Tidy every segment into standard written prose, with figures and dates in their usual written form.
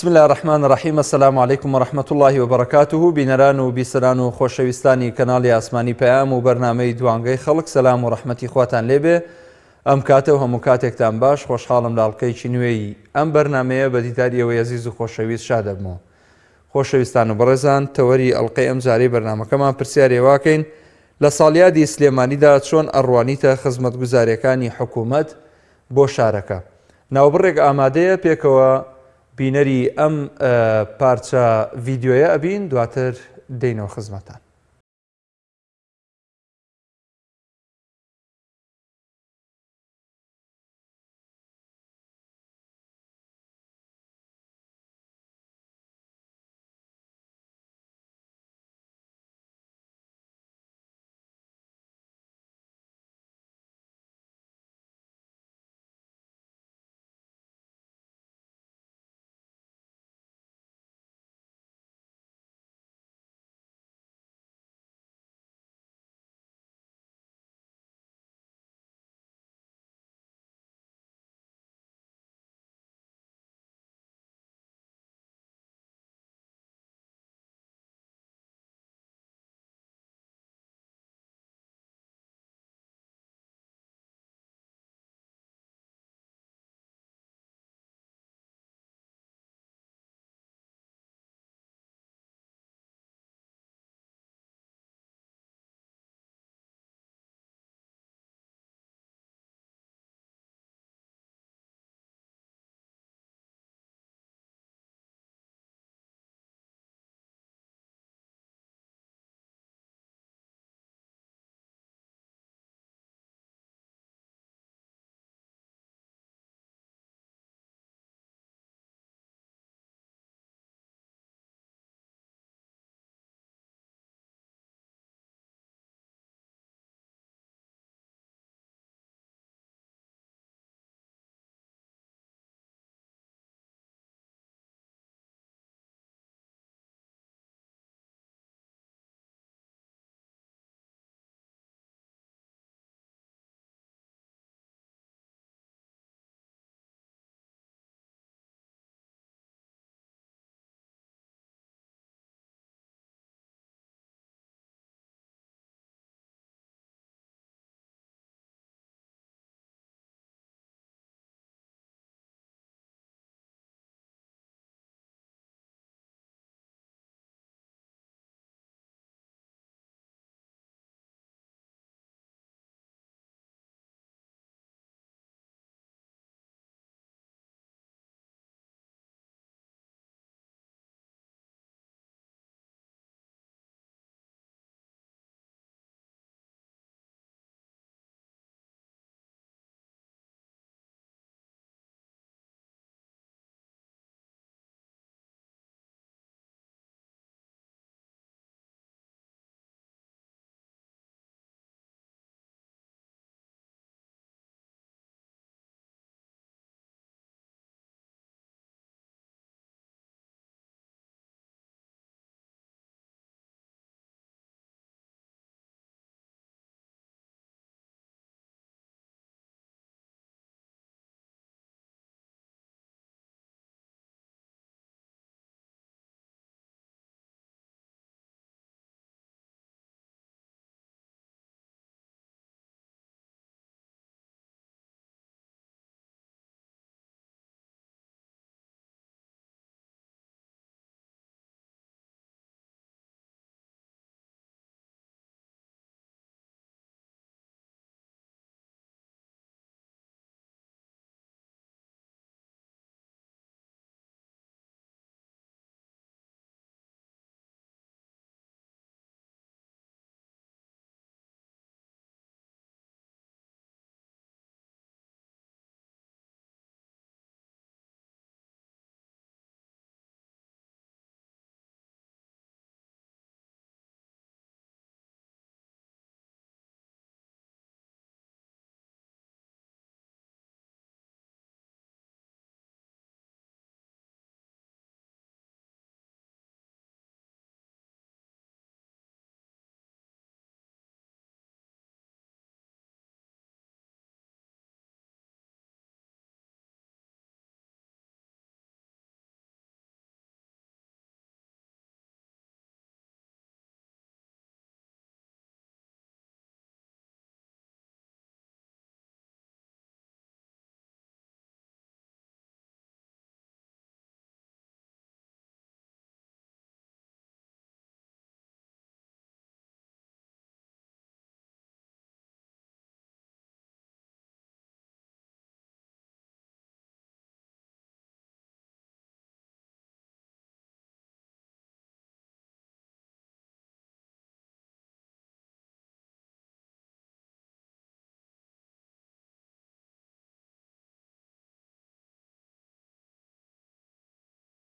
بسم الله الرحمن الرحیم. السلام علیکم ورحمة الله وبركاته. بینەران و بیسەران و خۆشەویستانی کەناڵی ئاسمانی پەیام و بەرنامەی دوانگەی خەڵک، سەلام و ڕەحمەتی خواتان لێبێ. ئەم کاتە و هەموو کاتێکتان باش. خۆشحاڵم لە ئەڵقەیەکی نوێی ئەم بەرنامەیە بە دیداریەوەی عەزیز و خۆشەویست شاد دەبمەوە. خۆشەویستان و بەڕێزان، تەوەری ئەڵقەی ئەم جارەی بەرنامەکەمان پرسیارێ واکەین لە ساڵیادی سلێمانیدا چۆن ئەڕوانیتە خزمەتگوزاریەکانی حکوومەت بۆ شارەکە. ناوبڕێک ئامادەیە، پێکەوە بینەری ئەم پارچە ڤیدیۆیە ئەبین، دواتر دێینەوە خزمەتان.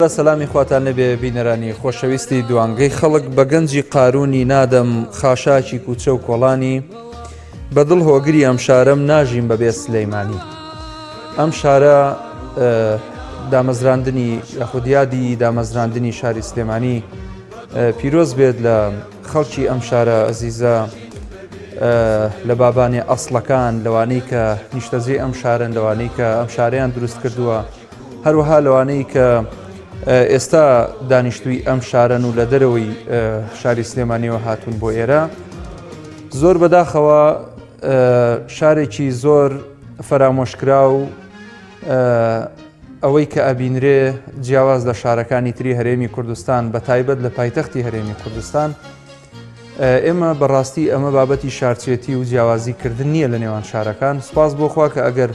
بە سەلامی خواتان لەبێ بینەرانی خۆشەویستی دوانگەی خەڵک بە گەنجی قارونی نادەم خاشاکی کوچە و کۆڵانی بەدڵ هۆگری ئەم شارەم ناژیم بەبێ سلەیمانی. ئەم شارە دامەزراندنی یاخودیادی دامەزراندنی شاری سلێمانی پیرۆز بێت لە خەڵکی ئەم شارە ئەزیزە، لە بابانێ ئەسڵەکان، لەوانەی کە نیشتەجێ ئەم شارن، لەوانەی کە ئەم شارەیان دروست کردووە، هەروەها لەوانەی کە ئێستا دانیشتووی ئەم شارن و لە دەرەوەی شاری سلێمانیەوە هاتوون بۆ ئێرە. زۆر بەداخەوە شارێکی زۆر فەرامۆشکرا و ئەوەی کە ئەبینرێ جیاواز لە شارەکانی تری هەرێمی کوردستان بە تایبەت لە پایتەختی هەرێمی کوردستان، ئێمە بەڕاستی ئەمە بابەتی شارچێتی و جیاوازیکردن نییە لە نێوان شارەکان. سوپاس بۆ خوا کە ئەگەر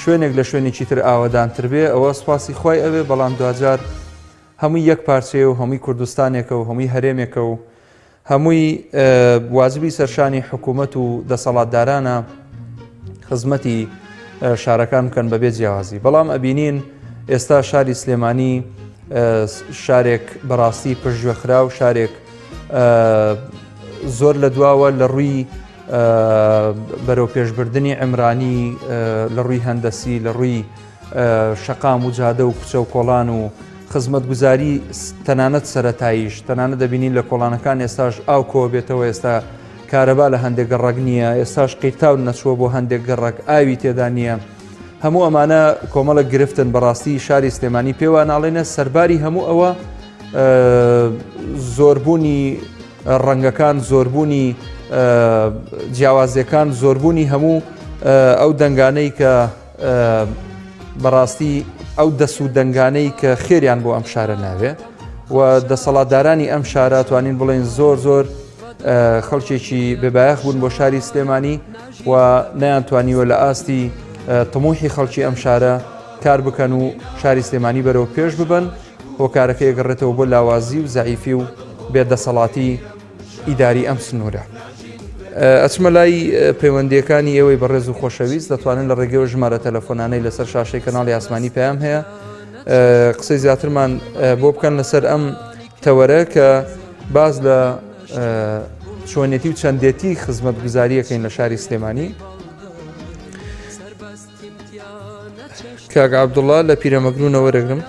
شوێنێک لە شوێنێکی تر ئاوادانتر بێ ئەوە سوپاسی خۆی ئەوێ، بەڵام دوجار هەمووی یەک پارچەیە و هەمووی کوردستانێکە و هەمووی هەرێمێکە و هەمووی واجبی سەرشانی حکوومەت و دەسەڵاتدارانە خزمەتی شارەکان بکەن بەبێ جیاوازی. بەڵام ئەبینین ئێستا شاری سلێمانی شارێک بەڕاستی پشتگوێخرا و شارێک زۆر لە دواوە لە ڕووی بەرەو پێشبردننی عمرانی، لە ڕووی هەندەسی، لە ڕووی شەقام و جادە و کوچە و کۆڵان و خزمەت گوزاری تەنانەت سەرەتاییش، تەنانەت دەبینین لە کۆڵانەکان ئێستاش ئاو کۆ بێتەوە، ئێستا کارەبا لە هەندێک گەڕک نییە، ئێستاش قیرتاو نەچووە بۆ هەندێک گەڕک ئاوی تێدا نییە. هەموو ئەمانە کۆمەڵک گرفتن بەڕاستی شاری سلێمانی پێوە ناڵێنە سەرباری هەموو ئەوە زۆربوونی ڕەنگەکان، زۆربوونی جیاوازیەکان، زۆربوونی هەموو ئەو دەنگانەی کە بەڕاستی ئەو دەس و دەنگانەی کە خێریان بۆ ئەم شارە ناوێ و دەسەڵاتدارانی ئەم شارە توانین بڵێن زۆر خەڵکێکی بێبایەخ بوون بۆ شاری سلێمانی و نەیانتوانیوە لە ئاستی تەموحی خەڵکی ئەم شارە کار بکەن و شاری سلێمانی بەرەو پێش ببن بۆ کارەکە یەگەڕێتەوە بۆ لاوازی و زعیفی و بێدەسەڵاتی ئیداری ئەم سنوورە. ئەچمە لای پەیوەندیەکانی ئێوەی بەڕێز و خۆشەویست، دەتوانن لە ڕێگەوە ژمارە تەلەفۆنانەی لەسەر شاشەی کەناڵی ئاسمانی پەیام هەیە قسەی زیاترمان بۆ بکەن لەسەر ئەم تەوەرە کە باز لە چۆنێتی و چەندێتی خزمەت گوزاریەکەین لە شاری سلێمانی. کاک عەبدوڵڵا لە پیرەمەگرونەوە وەرەگرم.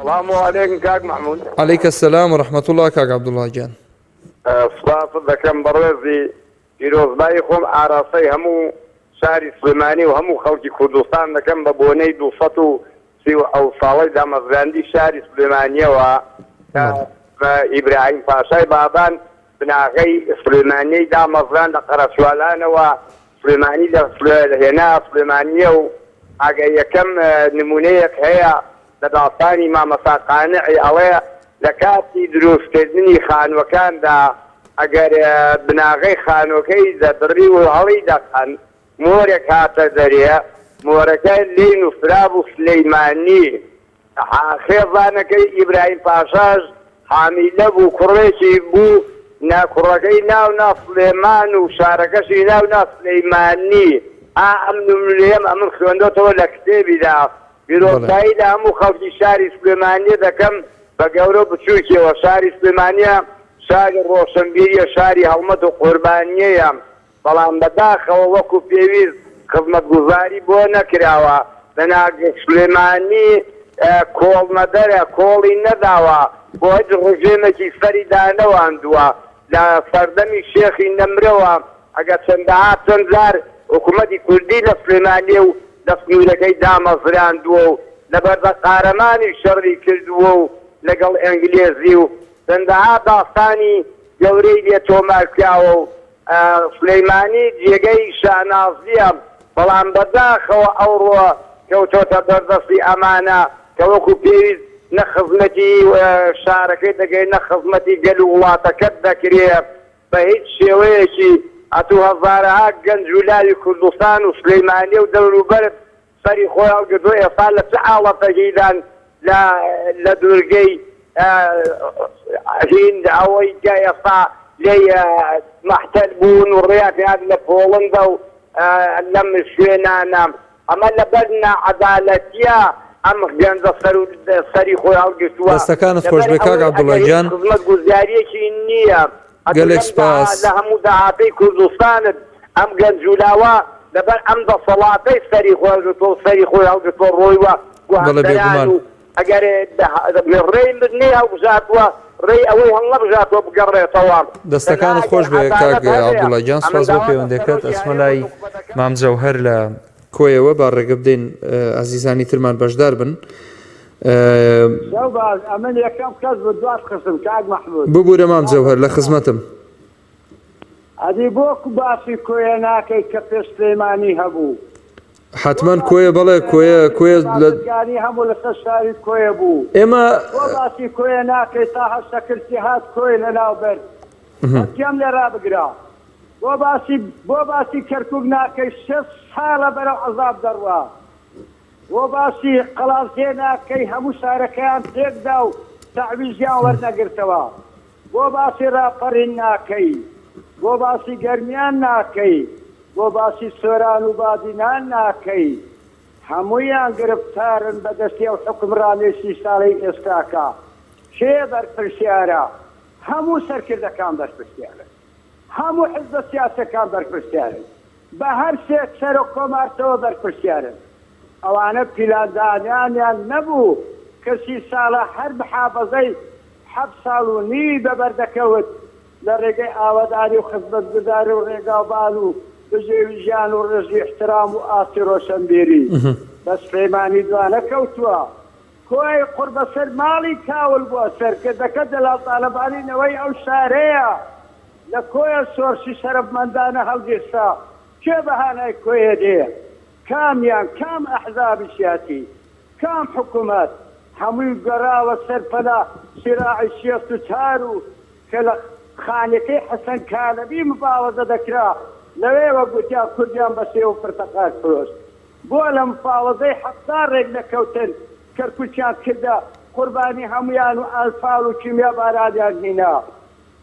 السلام عليكم كاك محمود. عليك السلام ورحمة الله كاك عبد الله جان. سلاف دەکەم بەڕێزی پیرۆزبایی خۆم ئاراسەی هەموو شاری سلێمانی و هەموو خەڵکی کوردستان دەکەم بە بۆنەی 230 ساڵەی دامەزراندی شاری سلێمانیەوە کە ئیبراهیم پاشای بابان بناغەی سلێمانیەی دامەزران لە قەرەسوالانەوە سلێمانی هێنا سلێمانیە و ئاگە یەکەم نمونەیەک هەیە لە داستانی مامەسا قانعی ئەڵێ لە کاتی دروستکردنی خانوەکاندا ئەگەر بناغەی خانوەکەی دەدڕی و هەڵی دەکەن مۆرێک هاتە دەرێ، مۆرەکە لێن و فراب و سلەیمانی خێزانەکەی ئیبراهیم پاشاش حامیلە بوو، کوڕێکی بوو، کوڕەکەی ناونا سلێمان و شارەکەشی ناونا سلەیمانی. ئەم نمونەیەم ئەمن خوێندۆتەوە لە کتێبیدا. پیرۆزبایی لە هەموو خەڵکی شاری سلێمانیە دەکەم بە گەورە بچووکیەوە. شاری سلێمانیە شاری ڕۆشنبیریە، شاری هەڵمەت و قوربانیەیە، بەڵام بەداخەوە وەکو پێویست خزمەتگوزاری بۆ نەکراوە. لە ناگەک سلێمانی کۆڵ نەدەرە، کۆڵی نەداوە، بۆ هیچ ڕژێمێکی سەری دانەواندووە لە سەردەمی شێخی نەمرەوە. ئەگە چەندەها چەند جار حکوومەتی کوردی لە سلێمانیە و دەستنوورەکەی دامەزراندووە و لە بەردە قارەمانی شەڕی کردووە و لەگەڵ ئەنگلێزی و چەندەها داستانی گەورەی لێ تۆمار کراوە و سلەیمانی جێگەی شانازیە، بەڵام بەداخەوە ئەوڕۆ کەوتۆتە بەردەستی ئەمانە کە وەکو پێویست نە خزمەتی شارەکەی دەگەی نە خزمەتی گەل و وڵاتەکەت دەکرێت بە هیچ شێوەیەکی. ئەتوو هەزارەها گەنج و لاوی کوردستان و سلەیمانیە و دەوروبەرت سەری خۆیان گردووە. ئێستا لە چه حاڵەتێکیدان لە دوورگەی هیند ئەوەی کە ئێستا لێ مەحتەل بوون و ڕێیان لە پۆڵندا و لەم شوێنانە. ئەمە لەبەر نەعەدالەتیە ئەم گەنجە سەری خۆی هەڵگرتووە. دەستەکانت خۆش بێ کاک عەبدوڵڵاجان. خزمەت گوزاریەکی نییە. گەلێک سپاس لە هەموو داهاتەی کوردستانت ئەم گەنجولاوە لەبەر ئەم دەسەڵاتەی سەری خۆی هەڵگرتووە سەری خۆی هەڵگرتووە ڕۆیوە گوهەندەران و ئەگەر ڕێی نێ هەڵبژاتووە ڕێی ئەوەی هەڵ نەبژاتوە بگەڕێتەوە. دەستەکانت خۆش بێ کاک عەبدوڵڵاجان. سپاس بۆ پەیوەندیەکەت. ئەسمە لای مام جەوهەر لە کۆیەوە با ڕێگە بدەین ئازیزانی ترمان بەشدار بن. ئەمن یەکەم کەس بە دوات خستم کاک مەحموود. ببوورە مام جەوهەر لە خزمەتم. ئەدی بۆکو باسی کۆیە ناکەی کە پێش سلێمانی هەبوو. حتمما کۆیە بەڵێ کۆیە لەگانی هەموو لەسەر شاری کۆیە بوو. ئێمە بۆ باسی کۆیە ناکەی تا هەشتەکردی هات کۆی لە ناوبەر کەم لێرا بگرا. بۆ باسی کەرکووک ناکەی 6 ساڵە بەرەو عەزاب دەڕوا. بۆ باسی قەڵازێ ناکەی هەموو شارەکەیان تێکدا و تەعویزیان وەرنەگرتەوە. بۆ باسی ڕاپەڕین ناکەی. بۆ باسی گەرمیان ناکەی. بۆ باسی سۆران و بادینان ناکەی. هەموویان گرفتارن بەدەستی ئەو حکومڕانێکی ساڵی ئێستاکە. کێ بەرپرسیارە؟ هەموو سەرکردەکان بەرپرسیارن. هەموو حزبە سیاسەکان بەرپرسیارن. بە هەر سێ سەر و کۆمارتەوە بەرپرسیارن. ئەوانە پیلاندانیانیان نەبوو کەسی ساڵە هەر محافەزەی 7 ساڵ و نی بەبەردەکەوت لە ڕێگەی ئاوەداری و خزمەتگوزاری و ڕێگاوبان و بژێوی ژیان و ڕێژی احترام و ئاسی ڕۆشنبیری. بە سلێمانی دوانە کەوتووە. کۆی قوربەسەر ماڵی کاول بووە. سەرکردەکە دەڵال تاالبانینەوەی ئەو شارەیە لە کۆیە سۆرسی شەرەفمەندانە هەڵگیرسا. کێ بەهانای کۆیە دێ؟ کامیان کام ئەحزابی سیاسی کام حکوومەت هەمووی گەڕاوە سەرپەلا سیراعی شێخت و تار و کە لە خانەکەی حەسەن کالەبی مفاوەزە دەکرا لەوێوە گوتیان کوردیان بە سێ و پرتەقال فرۆشت. بۆ لە مفاوەزەی 70 ڕێک نەکەوتن کەرکوچیان کردە قوربانی هەمویان و ئەلفاڵ و کیمیا بارانیان هینا.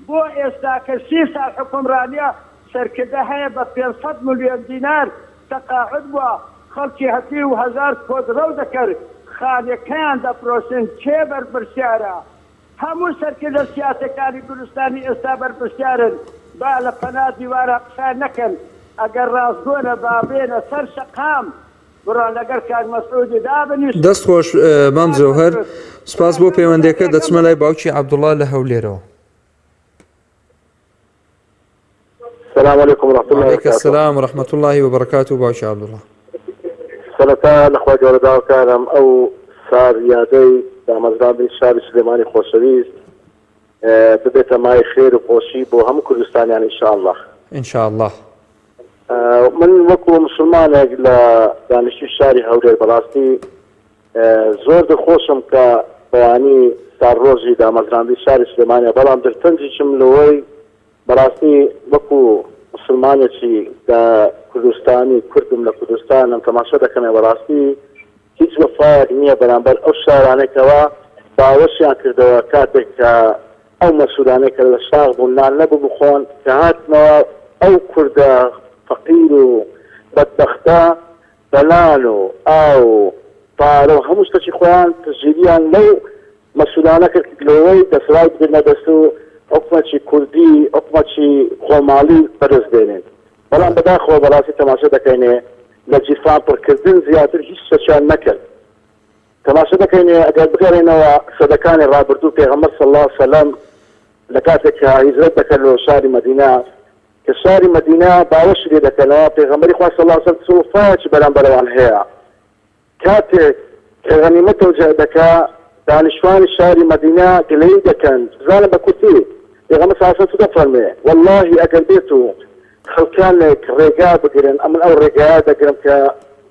بۆ ئێستا کە 30 ساڵ حکومڕانیە سەرکردە هەیە بە 500 ملیۆن دینار تەقاعد بووە. خەڵکی هەتی و 1000 کۆدڕەو دەکرد خانەکەیان دەفرۆشن. کێ بەرپرسیارە؟ هەموو سەرکردە سیاسەکانی کوردستانی ئێستا بەرپرسیارن. با لە پەنا دیوارە قسە نەکەن. ئەگەر ڕاستگۆنە بابێنە سەر شەقام بڕۆن لەگەر کاک مەسعودی دابنیشت. دەست خۆش مام جەوهەر. سپاس بۆ پەیوەندیەکە. دەچمە لای باوکی عەبدوڵڵا لە هەولێرەوە. السلام عليكم ورحمة الله وعليكم السلام ورحمة الله وبركاته باوشي عبد الله. سنتا لخوا جورداو كانم او سار يادي دامزران بن شاري سليماني خوشويست ببيت ماي خير وخوشي بو هم كردستان يعني ان شاء الله. ان شاء الله. من وكو مسلمان دانشجو شاري هولير بلاستي زور دخوشم كا بواني سار روزي دامزران بن شاري سليماني بلام درتنجي شملوي بەڕاستی وەکو مسلمانێکی کوردستانی کوردم لە کوردستانم تەماشا دەکەمێ بەڕاستی هیچ وەفایەک نییە بەرامبەر ئەو شارانێکەوە باوەشیان کردەوە کاتێک کە ئەو مەسوولانەی کە لە شاغ بوون نان نەبوو بخۆن کە هاتنەوە ئەو کوردە فەقیر و بەدبەختە بەلان و ئاو و پارە و هەموو شتێکی خۆیان تژیریان لەو مەسوولانە کرد لەوەی دەسەڵات بێنە دەست و حکومەتی کوردی حکومەتی خۆماڵی بەرز بێنێن. بەڵام بەداخەوە بەڕاستی تەماشا دەکەینێ لە جیفان پڕکردن زیاتر هیچ شتێکیان نەکرد. تەماشا دەکەینێ ئەگەر بگەڕێنەوە سەدەکانی ڕابردوو پێغەمبەر صلی الله علیه وسلم لە کاتێک کە هیجرەت دەکرد لە شاری مەدینە کە شاری مەدینە باوەشی لێ دەکەنەوە پێغەمبەری خوا صلی الله علیه وسلم سوڵفایەکی بەرامبەرەوان هەیە. کاتێک کە غەنیمەت تەوجیه دەکا دانیشتوانی شاری مەدینە گلەیی دەکەن بزانە بە کورتی پێغەمبەر صلی الله علیه وسلم دەفەرمێ واللهی ئەگەر بێت و خەڵکانێک ڕێگا بگرن ئەمن ئەو ڕێگایە دەگرم کە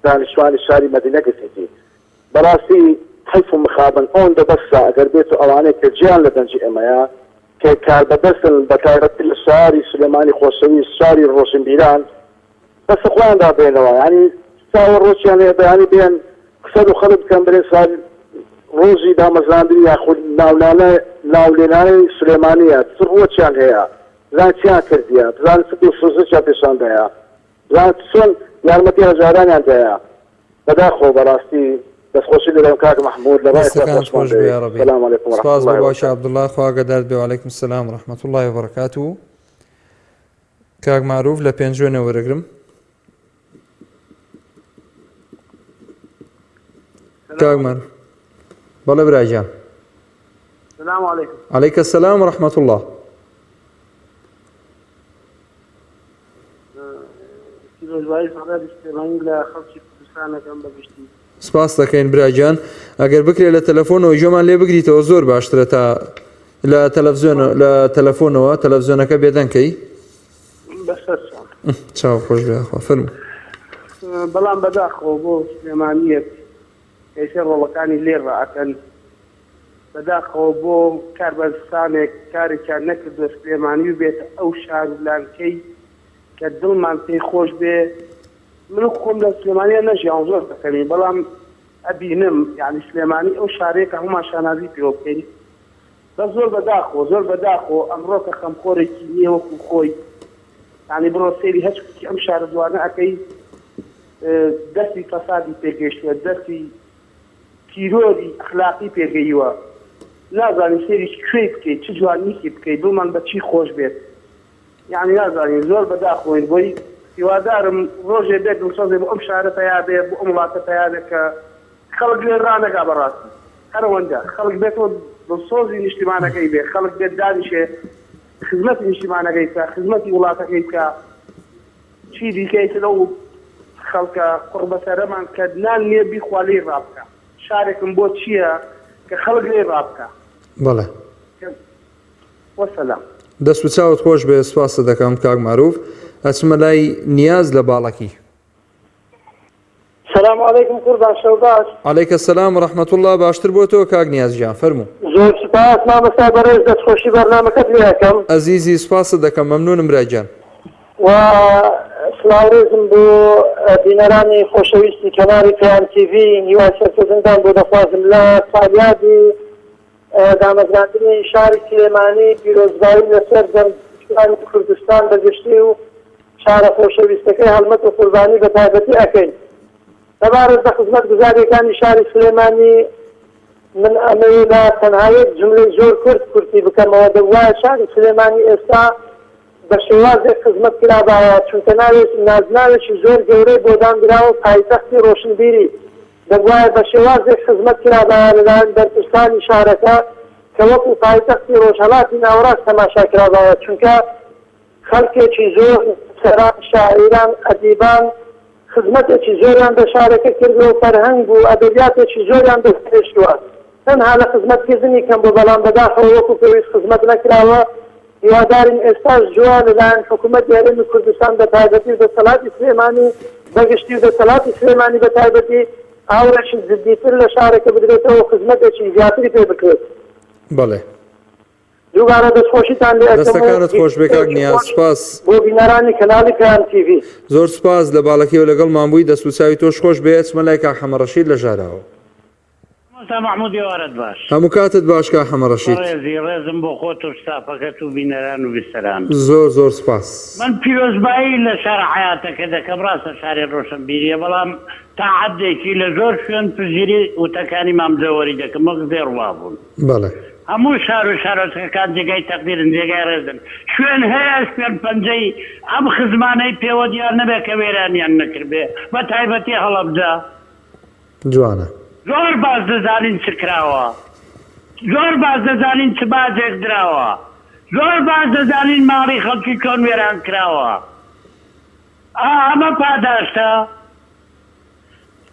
دانیشتوانی شاری مەدینە گرتێتی بەڕاستی حیف و مخابن ئەوەن دەبەستە ئەگەر بێت و ئەوانەیە کە گیان لە دەنجی ئێمەیە کە کار بەدەستن بەتایبەتی لە شاری سلێمانی خۆشەویست شاری ڕۆشنبیران بەستە خۆیان دابێنەوە یعنی چاوە ڕۆژیان لێ بەیانی بێن قسە و خەڵک بکەن بڵێن ساری ڕۆژی دامەزراندنی یاخود ناولێنانەی سلێمانیە چ ڕۆچیان هەیە بزان چیان کردیە بزان چ دڵسۆزییان پێشاندەیە بزان چۆن یارمەتی هەژارانیان دەیە بەداخۆ بەڕاستی دەستخۆشی لەم کاک محمود لە دەستەکانت خۆش بێ یا ڕەبی. السلام عليكم ورحمة سپاس بۆ الله باشە عەبدوڵڵا، خوا ئاگادار بێ و عەلەیکم السەلام ورحمەتوڵڵاهی وبەرەکاتوه. کاک معروف لە پێنج وێنە وەرەگرم. کاک معروف بەڵێ براجان. السلام عليكم. عەلەیکە السەلام ورحمەتوڵڵاه. پیرۆزبایی سەعادەت سلێمانی لە خەڵکی کوردستانەکەم بەگشتی. سپاس دەکەین براجان. ئەگەر بکرێت لە تەلەفۆنەوە ژێمان لێ بگریتەوە زۆر باشترە تا لە تەلەفۆنەوە تەلەڤیزیۆنەکە بێدەنکەی بەسەرچان چاو خۆش بێ خوا فەرموو. بەڵام بەداخەوە بۆ سلێمانیەک کەیسەر ڕۆڵەکانی لێ ڕائەکەن بەداخەوە بۆ کاربەرستانێک کارێکیان نەکردووە سلێمانی و بێتە ئەو شارلانکەی کە دڵمان پێی خۆش بێ. من خۆم لە سلێمانیە نەژیان زۆر دەکەنی بەڵام ئەبینم یعنی سلێمانی ئەو شارەیەکە هەمومان شانازی پێوە بکەین بە زۆر بەداخەوە ئەمڕۆکە خەمخۆرێکی نییە وەکو خۆی یعنی بڕۆ سێری هەچکی ئەم شارە دوانە ئەەکەی دەستی فەسادی پێگەشتووە دەستی تیرۆری ئەخلاقی پێگەیوە نازانی سێری کوێی بکەیت چ جوانیکی بکەیت دڵمان بە چی خۆش بێت یعنی نازانین زۆر بەداخۆین بۆی هیوادارم ڕۆژێ بێت دڵسۆزێ بۆ ئەم شارە تەیار بێ بۆ ئەم وڵاتە تەیار بێت کە خەڵک لێ ڕانەگا بەڕاستی هەروەندە خەڵک بێتەوە دڵسۆزی نیشتیمانەکەی بێ خەڵک بێت دانیشێ خزمەتی نیشتیمانەکەی بکە خزمەتی وڵاتەکەی بکە چی دیکەیت لەو خەڵکە قوڕ بەسەرەمان کە نان نییە بیخوا لێ ڕابکە شارێکم بۆ چییە کە خەڵک لێ ڕابکە. بەڵێ وەسەلام. دەست و چاوت خۆش بێ. سپاسە دەکەم کاک معروف. ئەچمە لای نیاز لە باڵەکی. السلام عليكم قربان شەوباش. عەلەیکە السەلام ورحمەتوڵڵاه. باشتر بۆ تۆ کاک نیازجان فەرموو. زۆر سپاس مامەستا بەڕێز دەستخۆشی بەرنامەکەت لێ یەکەم. ئەزیزی سپاسە دەکەم مەمنونم براجان. و سلااوێزم بۆ بینەرانی خۆشەویستی کەناری پێیان تیڤی هیوای سەرکردنتان بۆ دەخوازم لە فعالیاتی دامەزراندنی شاری سلێمانی پیرۆزبایی لەسەر دەرگاکانی کوردستان بەگشتی و شارە خۆشەویستەکەی هەڵمەت و قوربانی بە تایبەتی ئەەکەین. لەبارەت بە خزمەت گوزاریەکانی شاری سلێمانی من ئەمەی لە تەنهایەک جملەی زۆر کورتی بکەمەوە دەوایە شاری سلێمانی ئێستا بە شێوازێک خزمەت کرابایە چونکە نازناوێکی زۆر گەورەی بۆ دانراوە پایتەختی ڕۆشنبیری دەبوایە بە شێوازێک خزمەت کرابایە لەلایەن بەرپرسانی شارەکە کە وەکو پایتەختی ڕۆژهەڵاتی ناوەڕاست تەماشا کرابایە چونکە خەڵکێکی زۆر سەران شاعیران ئەدیبان خزمەتێکی زۆریان بە شارەکە کردو و فەرهەنگ و ئەدەبیاتێکی زۆریان دەستێشتووە تەنها لە خزمەتکردنی کەم بۆ بەڵام بەداخەوە وەکو پێویست خزمەت نەکراوە. هیوادارین ئێستاش جوان لەلایەن حکوومەتی هەرێمی کوردستان بە تایبەتی دەسەڵاتی سلێمانی بەگشتی و دەسەڵاتی سلێمانی بە تایبەتی ئاورێکی جددیتر لە شارەکە بدرێتەوە خزمەتێکی زیاتری پێ بکرێت. بەڵێ دووبارە دەستخۆشیتان لێ دەستەکانت خۆش بێ کاک نیاز. سپاس بۆ بینەرانی کەناڵی پێیان تیڤی. زۆر سپاس لە باڵەکیەوە لەگەڵمان بووی. دەست و چاوی تۆش خۆش بێ. ئەچمە لای کاک حەمەڕەشید لە ژاراوە. محمود یوارد باش. هەموو کاتت باش کاک حەمەڕەشید. ڕێزم بۆ خۆت و ستافەکەت و بینەران و بیستەران. زۆر سپاس. من پیرۆزبایی لە شار حیاتەکە دەکەم ڕاستە شاری ڕۆشنبیریە بەڵام تا حەدێکی لە زۆر شوێن پزیری وتەکانی مامزەوەری دەکەم وەک زێڕوا بوون. بەڵێ هەموو شار و شارۆچەکان جێگای تەقدیرن جێگای ڕێزن شوێن هەیە شوێن پەنجەی ئەم خزمانەی پێوە دیار نەبێت کە وێرانیان نەکردبێ بە تایبەتی هەڵەبجە. جوانە. زۆر باز دەزانین چ کراوە زۆر باز دەزانین چ باجێک دراوە زۆر باز دەزانین ماڵی خەڵکی کۆن وێران کراوە. ئەمە پاداشتە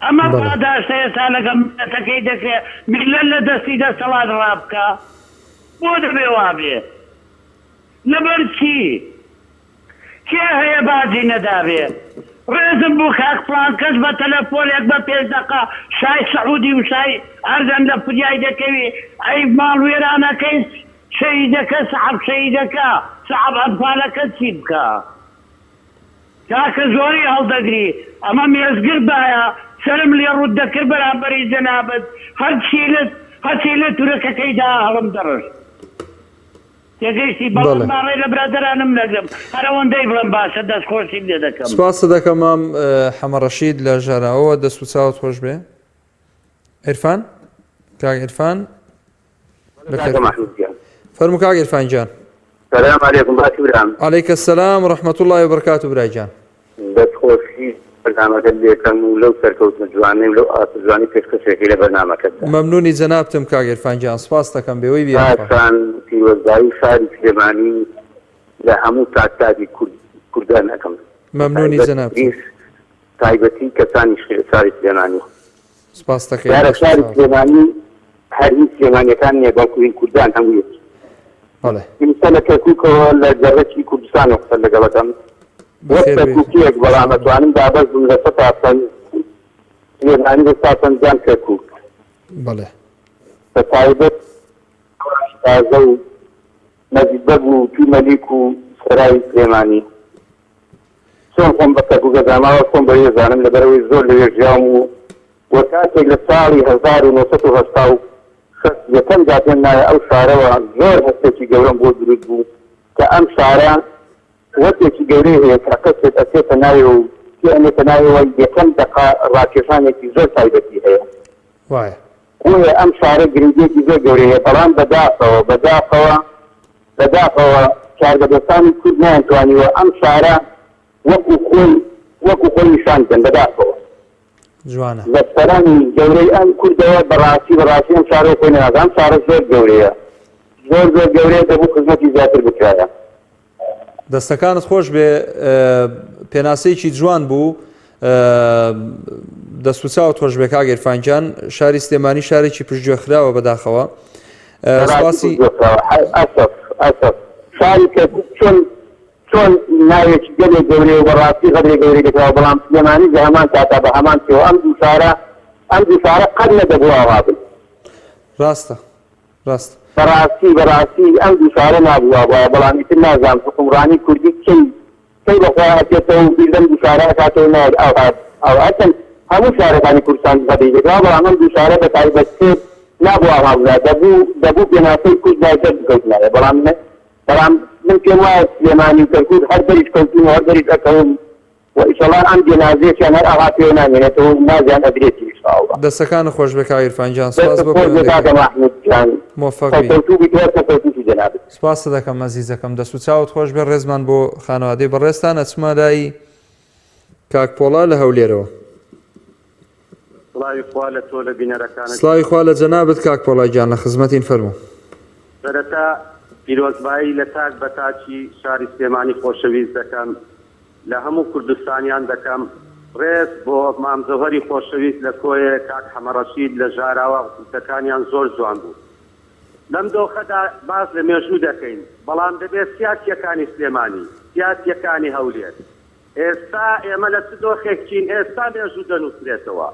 ئەمە پاداشتە ئێستا لەگەڵ ملەتەکەی دەکرێت میلەت لە دەستی دەسەڵات ڕابکە بۆ دەبێ وابێ لەبەر چی کێ هەیە باجی نەدابێ. ڕێزم بوو کاک فڵان کەس بە تەلەفۆنێک بە 5 دقە شای سەعودی و شای ئەردەن لە فریای دەکەوی ئەی ماڵ وێرانەکەی شەیدەکە سەحەب شەیدەکە سەحەب ئەنفالەکە چی بکە کاکە زۆری هەڵدەگری ئەمە مێزگر باە سرم لێ ڕوود دەکرد بەرامبەری جەنابەت هەرچی لە تورەکەکەیدا هەڵم دەڕشت تێگەیشتی بەڵام باڕێ لە برادرانم نەگرم هەرەوەندەی بڵم باشە دەستخۆشی لێ دەکەم. سپاسە دەکەم مام حەمەڕەشید لە ژاراوە. دەست و چاوت خۆش بێ. عرفان کاک عرفان محمود جان فەرموو کاک عرفان جان. سلام علیکم باسی برام عەلەیکە السەلام وڕەحمەتوڵڵاهی وبەرەکاتوو برای جان. دەستخۆشی بەرنامەکەت لێکەم و لەو سەرکەوتنە جوانەی و لەو ئاسوجوانی پێشکەشێکی لە بەرنامەکەتدا. مەمنونی جەنابتم کاک عرفان جان، سپاس دەکەم بێەوەی بیان. پاشان پیرۆزبایی شاری سلێمانی لە هەموو تاکتاکی کوردان ئەەکەم. مەمنونی جەنابتم. تایبەتی کەسانی شاری سلێمانی. سپاس دەکەم. یارە شاری سلێمانی هەرمی سلێمانیەکان نیە بەڵکو هین کوردان هەموو یەکی. بەڵێ. ئینسان لە کەرکووکەوە لە جەڕەکی کوردستان قسە لەگەڵەکەم. وەک کەرکووکیەک بەڵام ئەتوانم دابەز بم لە سەتاسەن سلێمانی لە ساسەنجان کەرکووک. بەڵێ. بە تایبەت تازە و مەجیدبەگ و تومەلیک و سەرای سلێمانی. چۆن خۆم بە کەرکووک دەزانماوە خۆم بەوەی دەزانم لەبەرەوەی زۆر لەوێ ژیام و وەکاتێک لە ساڵی 1970 یەکەم داپێن نایە ئەو شارەوە زۆر هەستێکی گەورەم بۆ دروست بوو کە ئەم شارە وەکێکی گەورەی هەیە کە کەسێک ئەچێتە ناوێ و پێئەنێتە ناوێەوە یەکەم دەقا ڕاکێشانێکی زۆر تایبەتی هەیە. وایە. بۆیە ئەم شارە گرنگێکی زۆر گەورەی هەیە بەڵام بەداخەوە کارگەدەستانی کورد نایانتوانیوە ئەم شارە وەکو خۆی نیشانکەن بەداخەوە. جوانە. لەسەرانی گەورەی ئەم کوردەوە بەڕاستی ئەم شارە خۆی نەناکە. ئەم شارە زۆر گەورەیە. زۆر گەورەیە دەبوو خزمەتی زیاتر بکرایە. دەستەکانت خۆش بێ، پێناسەیەکی جوان بوو، دەست و چاوت خۆش بێ کاک عرفان جان. شاری سلێمانی شارێکی پشتگوێخراوە بەداخەوە. سپاسی ئەسف شاری کەرکووک چۆن ناوێکی گەلێک گەورەیە و بەڕاستی غەدرێک گەورەی دەکراوە بەڵام سلێمانی لە هەمان کاتا بە هەمان پێوە ئەم دوو شارە قەت نەدەبوو ئاوا بن. ڕاستە بەڕاستی ئەم دوو شارە نابووە بەڵام ئیتر نازانم حکومڕانی کوردی کەی بەخوا هەچێتەوە و بیر لەم دوو شارە هەکاتەوە نایەت ئەو هەچەند هەموو شارەکانی کوردستان غەدەی دەکراوە بەڵام ئەم دوو شارە بە تایبەت نابوو ئاوا بووە دەبوو پێناسەی کورد دایکە بکەوتنایە بەڵام من پێم وایە سلێمانی و کەرکووک هەر بەریش کەوتون و هەر بەریش ئەکەون و ئیشەڵا ئەم جێنازەیەکیان هەر ئاوا پێوە نامێنێتەوە و نازیان ئەدرێتی ئینشاءالله. دەستەکانت خۆش بێ کاک عرفان جان. سپاس بۆ موفق بی. سپاس دەکەم ئەزیزەکەم. دەست و چاوت خۆش بێ. ڕێزمان بۆ خانەوادەی بەڕێستان ئەچمە لای کاک پۆڵا لە هەولێرەوە. سڵاوی خوا لە جەنابەت کاک پۆڵای جان، لە خزمەتین فەرموو. سەرەتا پیرۆزبایی لە تاک بە تاچی شاری سلێمانی خۆشەویست دەکەم، لە هەموو کوردستانیان دەکەم. ڕێز بۆ مامزەوەری خۆشەویست لە کۆیە کاک حەمەڕەشید لە ژاراوە قوتەکانیان زۆر جوان بوو. لەم دۆخەدا باز لە مێژوو دەکەین، بەڵام دەبێت سیاسیەکانی سلێمانی، سیاسیەکانی هەولێر. ئێستا ئێمە لە چ دۆخێکچین؟ ئێستا مێژوو دەنووسرێتەوە.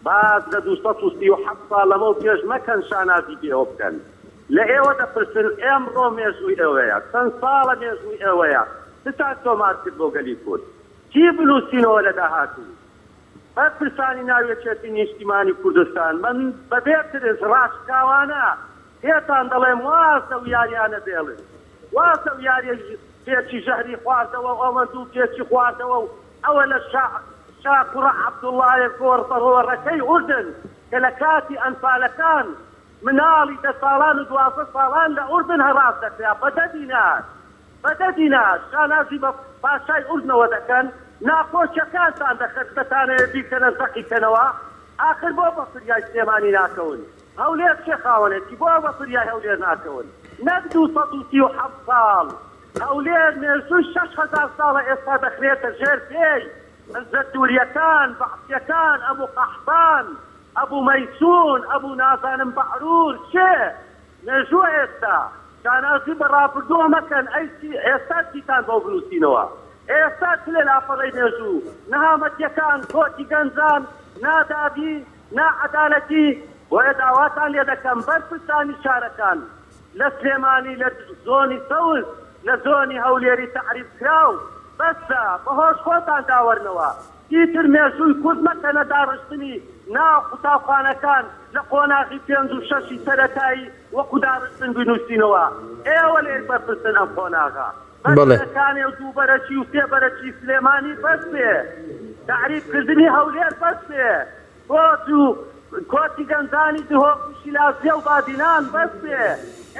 باز لە 237 ساڵ لەمە پێش مەکەن شانازی بێەوە بکەن. لە ئێوە دەپرسن ئێمڕۆ مێژووی ئێوەیە، چەند ساڵە مێژووی ئێوەیە، چتان تۆمار کرد بۆ گەلی کورد؟ چی بنووسینەوە لە داهاتوو؟ بەر پرسانی ناوێچێتی نیشتیمانی کوردستان من بەبێترس ڕاشکاوانە پێتان دەڵێم واسە و یاریانە بێڵن، واسە و یاری پێچی ژەهری خواردەوە و ئەوەندوو پێچی خواردەوە و ئەوە لە شاقوڕە عەبدوڵڵایە گۆڕڕەکەی ئوردن کە لە کاتی ئەنفالەکان مناڵی 10 ساڵان و 12 ساڵان لە ئوردن هەڕاست دەکرا بەدە دینار شانازی بە پاشای ئوردنەوە دەکەن. ناخۆشیەکانتان دەخستەتانەیە بیکەنە زەقیکەنەوە. ئاخر بۆ بە فریای سلێمانی ناکەون؟ هەولێر چێ خاوەنێتی بۆ بە فریای هەولێر ناکەون؟ نەک 237 ساڵ هەولێر مێژووی 6000 ساڵە ئێستا دەخرێتە ژێر پێی زەدووریەکان، بەعسیەکان، ئەبوو قەحبان، ئەبوو مەیسون، ئەبوو نازانم بەعرور چێ مێژووە ئێستا. شانازی بە ڕابردووە مەکەن. ئێستا چیتان بۆ بنووسینەوە؟ ئێستا لێ لاپەڕەی مێژوو نەهامەتیەکان، کۆتی گەنجان، نادابی، نائەدالەتی. بۆیە داواتان لێ دەکەم بەرپرسانی شارەکان لە سلێمانی، لە زۆنی سەوز، لە زۆنی هەولێری تەعریف کراو بەسە بەهۆش خۆتان داوەرنەوە. دیتر مێژووی کورد مەکەنە داڕشتنی ناو قوتابخانەکان لە قۆناغی 5 و 6 سەرەتایی وەکو داڕشتن بنووسینەوە. ئێوە لێ بەرپرسن ئەم قۆناغا. بەسەکانی و دووبەرەکی و سێبەرەکی سلێمانی بەس بێ، تعریفکردنی هەولێر بەس بێ. بۆ کۆتی گەنجانی دهۆکوشی لازیە و بادینان بەس بێ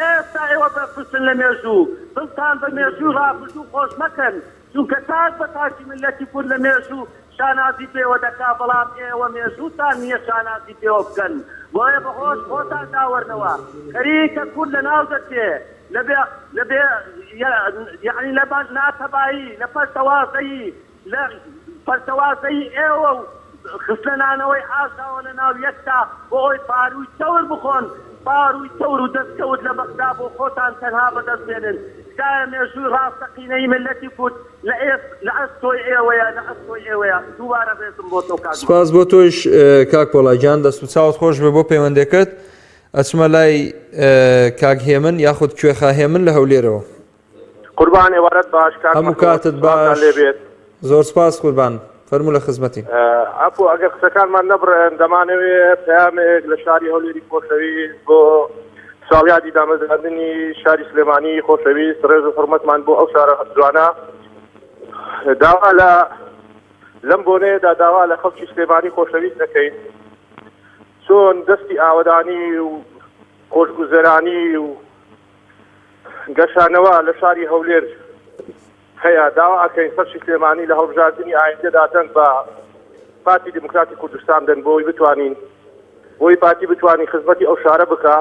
ئێستا ئێوە بەرپرسن لە مێژوو دڵتان بە مێژوو ڕابردوو خۆش مەکەن چونکە تاک بە تاکی ملەتی کورد لە مێژوو شانازی پێوە دەکا بەڵام ئێوە مێژووتان نییە شانازی پێوە بکەن بۆیە بەخۆش خۆتان داوەرنەوە خەریکە کورد لە ناو دەچێ لەبێ یعنی لە ناتەبایی لە پەرتەوازەیی لە پەرتەوازەیی ئێوە و خستنانەوەی ئاساوە لە ناو یەکتا بۆ ئەوی پاروی تەور بخۆن پاروی تەور و دەستکەوت لە بەغدا بۆ خۆتان تەنها بەدەست بێنن تکایە مێژووی ڕاستەقینەی ملەتی کورد لە ئەستۆی ئێوەیە لە ئەستۆی ئێوەیە دووبارە بێتم بۆ تۆ کاک سپاس بۆ تۆش کاک پۆڵاجان دەست و چاوت خۆش بێ بۆ پەیوەندەکەت ئەچمە لای کاک هێمن یاخود کوێخا هێمن لە هەولێرەوە قوربان ێوارەت باش هەموو کاتت باش لێبێت زۆر سپاس قوربان فەرموو لە خزمەتی ئەپۆ ئەگەر قسەکانمان نەبڕێن دەمانەوێت پەیامێک لە شاری هەولێری خۆشەویست بۆ ساڵیادی دامەزراندنی شاری سلێمانی خۆشەویست ڕێز و حورمەتمان بۆ ئەو شارە جوانە داوا لەم بۆنەیەدا داوا لە خەڵکی سلێمانی خۆشەویست دەکەین چۆن دەستی ئاوەدانی و خۆشگوزەرانی و گەشانەوە لە شاری هەولێر هەیە داوا ئەکەین خەڵکی سلێمانی لە هەڵبژاردننی ئایندەدا دەن بە پارتی دموکراتی کوردستان دەن بۆی بتوانین بۆی پارتی بتوانین خزمەتی ئەو شارە بکە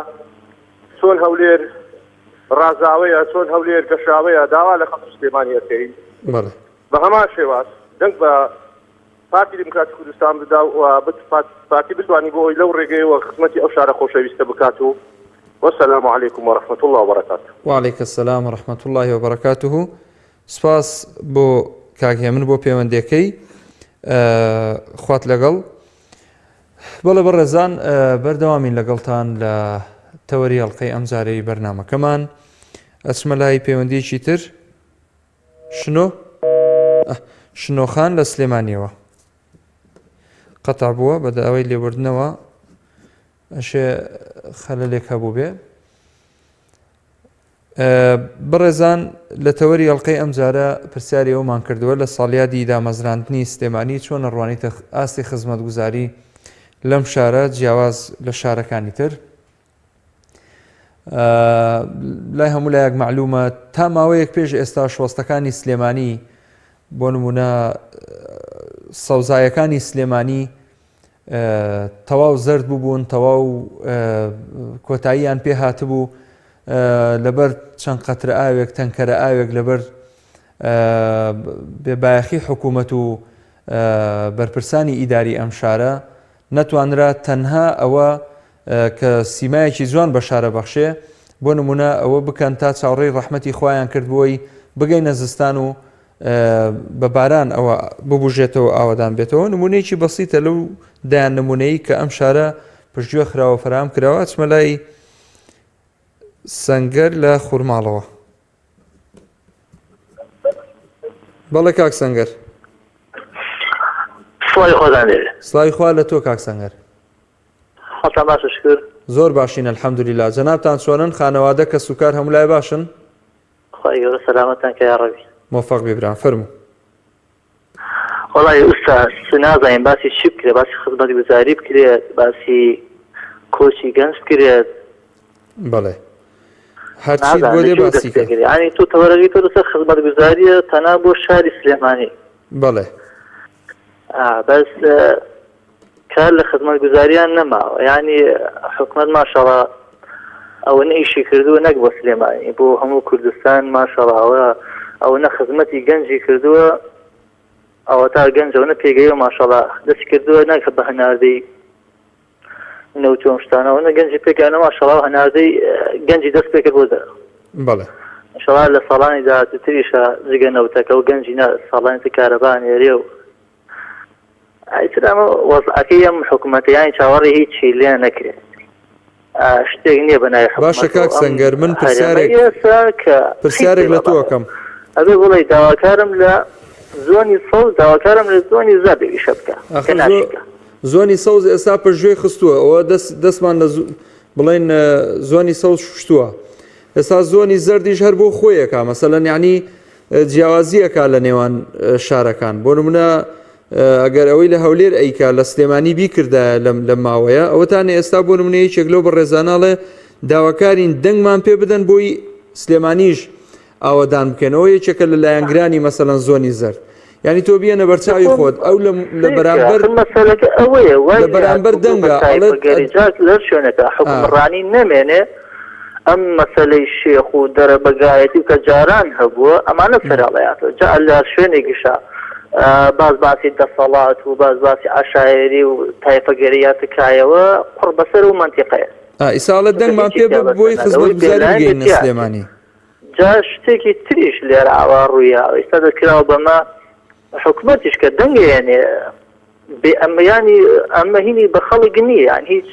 چۆن هەولێر ڕازاوەیە چۆن هەولێر گەشاوەیە داوا لە خەڵکی سلێمانی ئەکەین بە هەمان شێواز دەنگ بە پارتی دموکراتی کوردستان بدا و پارتی بتوانین بۆ ئەوی لەو ڕێگەیەوە خزمەتی ئەو شارە خۆشەویستە بکات و والسلام عليكم ورحمة الله وبركاته. وعليك السلام ورحمة الله وبركاته. سپاس بۆ کاک هێمن بۆ پەیوەندیەکەی خوات لەگەڵ بەڵێ بەڕێزان بەردەوامین لەگەڵتان لە تەوەری هەڵقەی ئەمجارەی بەرنامەکەمان ئەچمە لای پەیوەندیەکی تر شنۆخان لە سلێمانیەوە قەتع بووە بە داوای لێبوردنەوە ئەشێ خەلەلێک هەبوو بێ بەڕێزان لە تەوەری هەڵقەی ئەمجارە پرسیاری ئەومان کردووە لە ساڵیادی دامەزراندنی سلێمانی چۆن ڕوانیتە ئاستی خزمەتگوزاری لەم شارە جیاواز لە شارەکانی تر لای هەموو لایەک معلومە تا ماوەیەک پێش ئێستا شۆستەکانی سلێمانی بۆ نمونە سەوزایەکانی سلێمانی تەواو زرد بووبوون تەواو کۆتاییان پێ هاتبوو لەبەر چەند قەترە ئاوێک تەنکەرە ئاوێک لەبەر بێبایەخی حکوومەت و بەرپرسانی ئیداری ئەم شارە نەتوانرا تەنها ئەوە کە سیمایەکی جوان بە شارە بەخشێ بۆ نمونە ئەوە بکەن تا چاوەڕێی ڕەحمەتی خۆیان کرد بۆی بگەینە زستان و بە باران ئەوە ببوژێتەوە ئاوادان بێتەوە نمونەیەکی بەسیتە لەو دایان نمونەیە کە ئەم شارە پشتگوێ خراوە فراهم کراوە چمە لای سەنگەر لە خوورماڵەوە بەڵێ کاک سەنگەر سڵاوی خوا لە تۆ کاک سەنگەر زۆر باشین الحەمدولیلا جەنابتان چۆنن خانەوادە کە سوکار هەموو لای باشن خی گەورە سەلامەتان کە یا ڕەبی مۆفەق بێبران فەرموو وەڵی ئوستا نازانین باسی چی بکرێت باسی خزمەتگوزاری بکرێت باسی کۆچی گەنج بکرێت بەڵێ هەرچیت بۆ لێ باسی کرد ینی تۆ تەوەرەگی تۆ لەسەر خزمەتگوزاریە تەنها بۆ شاری سلێمانی بەڵێ بەس کار لە خزمەتگوزاریان نەماوە ینی حکومەت ماشەڵڵا ئەوە نەئیشی کردووە نەک بۆ سلێمانی بۆ هەموو کوردستان ماشەڵڵا ئەوە نە خزمەتی گەنجی کردووە ئەوە تا گەنجەوە نە پێگەیەوە ماشەڵڵا دەست کردووە ناکە بە هەناردەی نەوتۆم شتانەوە نە گەنجی پێکانە ماشەڵڵا هەناردەی گەنجی دەست پێکرد بۆ دەر بەڵێ ئینشەڵڵا لە ساڵانی داهاتووتریشە جگە نەوتەکە و گەنجی ساڵانی کارەبان هێرێ و ئایتر ئەمە وەزعەکەی ئەم حکوومەتیانی چاوەڕی هیچی لێ نەکرێت شتێک نییە بە ناوی باشە کاک سەنگەر من پرسیارێک لە تۆکەم ئەبێ بڵێ داواکارم لە زۆنی سەوز داواکارم لە زۆنی زەردێکیشە بکە زۆنی سەوز ئێستا پشتگوێ خستووە ئەوە دەستمان لە بڵێن زۆنی سەوز شتووە ئێستا زۆنی زەردیش هەر بۆ خۆیەکە مەسەلەن یعنی جیاوازیەکە لە نێوان شارەکان بۆ نمونە ئەگەر ئەوەی لە هەولێر ئەیکا لە سلێمانی بیکردە لە ماوەیە ئەوەتان ئێستا بۆ نمونەیەکێک لەو بە ڕێزاناڵێ داواکارین دەنگمان پێ بدەن بۆی سلێمانیش ئاوەدان بکەنەوە یەکێکە لە لایەنگرانی مەسەڵەن زۆنی زەرد ینی تۆ بێنە بەرچاوی خۆت ئەو لە بەرامبەر لە بەرامبەر دەنگە ئەڵێت لە شوێنەکە حکومڕانی نەمێنێ ئەم مەسەلەی شێخ و دەرە بەگایەتی کە جاران هەبووە ئەمانە سەرڵەیاتەوە جا لە شوێنێکیشە باسی دەسەڵات و باسی عشایری و تایفەگەریات تکایەوە قڕ بەسەر و منتیقەیە ئیساڵە دەنگمان پێ بۆی خزمەت گوزاری بگەینە سلێمانی جا شتێکی تریش لێرە ئاوا ڕوویە ئێستا دەکراوە بەمە حکومەتیش کە دەنگێنێ بێ ئەمەیانی ئەمە هینی بە خەڵک نییە یان هیچ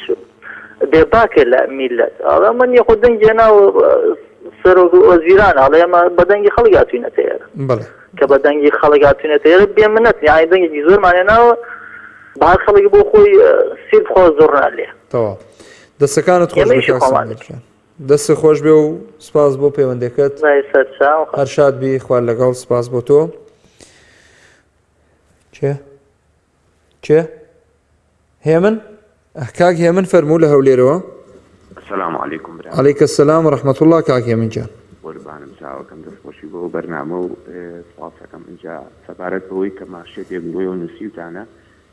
بێباکە لە میلەت ئەڵە من یەخۆ دەنگێناوە سەرۆک وەزیران ئەڵێ ئێمە بە دەنگی خەڵک هاتووینەتە ئێرە کە بە دەنگی خەڵک هاتووینەتە ئێرە بێ منەت یانی دەنگێکی زۆرمانێناوە بە هەر خەڵکی بۆ خۆی سیر بخۆ زۆر نالێ تەواو دەستەکانت خۆش دەست خۆش بێ و سپاس بۆ پەیوەندەکەت هەر شاد بی خوارد لەگەڵ سپاس بۆ تۆ چێ هێمن کاک هێمن فەرموو لە هەولێرەوە السلام علیکم عەلەیکە سەلام و ڕەحمەت الله کاک هێمن جان قوربانم چاوەکەم دەستخۆشی بۆ بەرنامە و سپاسەکەم اینجا سەبارەت بەوەی کە ماشێتێک بۆی و نووسیوتانە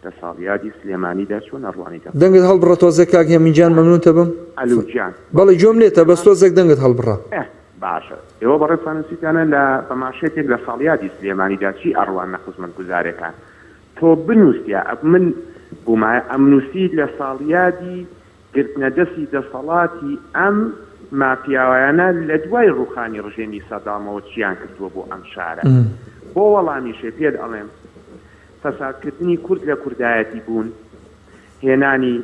لە ساڵیادی سلێمانیدا چۆن ئەڕوانیدا دەنگت هەڵبڕە تۆزێک کاک هێمن جان مەمنونتە بم ئەلوجیان بەڵێ جۆم لێتە بەس تۆزێک دەنگت هەڵبڕە باشە ئێوە بەڕێستان نووسیتانە لە بەماشێتێک لە ساڵیادی سلێمانیدا چی ئەڕوان نە خزمەت گوزارەکان تۆ بنووسیە من بوومایە ئەم نووسیت لە ساڵیادی گرتنەدەستی دەسەڵاتی ئەم ماپیاوایانە لە دوای ڕوخانی ڕژێمی سەدامەوە چیان کردووە بۆ ئەم شارە بۆ وەڵامیشێ پێت ئەڵێم فەسادکردنی کورد لە کوردایەتی بوون هێنانی